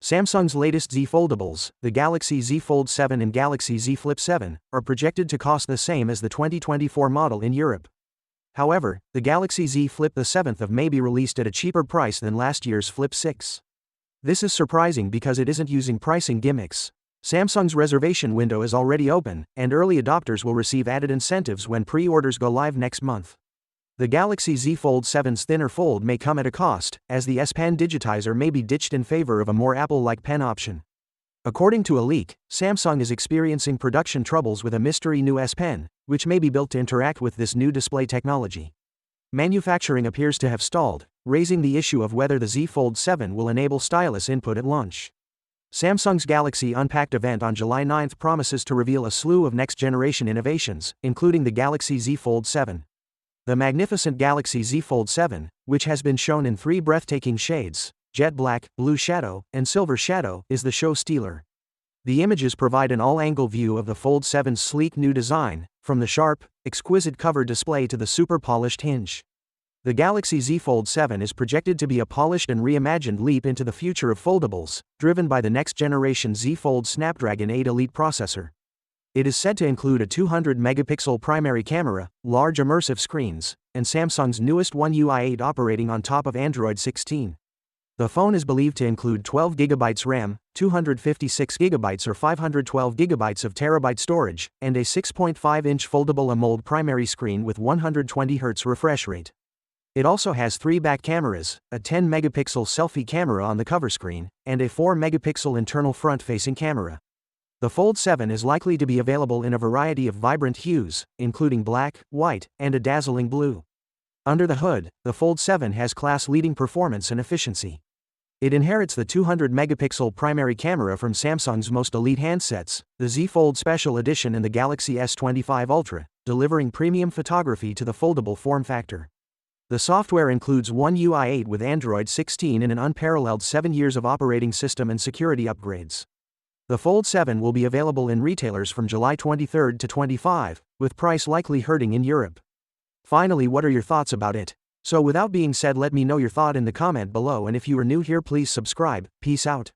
Samsung's latest Z Foldables, the Galaxy Z Fold 7 and Galaxy Z Flip 7, are projected to cost the same as the 2024 model in Europe. However, the Galaxy Z Flip 7 may be released at a cheaper price than last year's Flip 6. This is surprising because it isn't using pricing gimmicks. Samsung's reservation window is already open, and early adopters will receive added incentives when pre-orders go live next month. The Galaxy Z Fold 7's thinner fold may come at a cost, as the S Pen digitizer may be ditched in favor of a more Apple-like pen option. According to a leak, Samsung is experiencing production troubles with a mystery new S Pen, which may be built to interact with this new display technology. Manufacturing appears to have stalled, raising the issue of whether the Z Fold 7 will enable stylus input at launch. Samsung's Galaxy Unpacked event on July 9 promises to reveal a slew of next-generation innovations, including the Galaxy Z Fold 7. The magnificent Galaxy Z Fold 7, which has been shown in 3 breathtaking shades, jet black, blue shadow, and silver shadow, is the show stealer. The images provide an all-angle view of the Fold 7's sleek new design, from the sharp, exquisite cover display to the super-polished hinge. The Galaxy Z Fold 7 is projected to be a polished and reimagined leap into the future of foldables, driven by the next-generation Z Fold Snapdragon 8 Elite processor. It is said to include a 200-megapixel primary camera, large immersive screens, and Samsung's newest One UI 8 operating on top of Android 16. The phone is believed to include 12GB RAM, 256GB or 512GB of terabyte storage, and a 6.5-inch foldable AMOLED primary screen with 120Hz refresh rate. It also has 3 back cameras, a 10-megapixel selfie camera on the cover screen, and a 4-megapixel internal front-facing camera. The Fold 7 is likely to be available in a variety of vibrant hues, including black, white, and a dazzling blue. Under the hood, the Fold 7 has class-leading performance and efficiency. It inherits the 200-megapixel primary camera from Samsung's most elite handsets, the Z Fold Special Edition and the Galaxy S25 Ultra, delivering premium photography to the foldable form factor. The software includes One UI 8 with Android 16 and an unparalleled 7 years of operating system and security upgrades. The Fold 7 will be available in retailers from July 23 to 25, with price likely hurting in Europe. Finally, what are your thoughts about it? So without being said, let me know your thought in the comment below, and if you are new here, please subscribe. Peace out.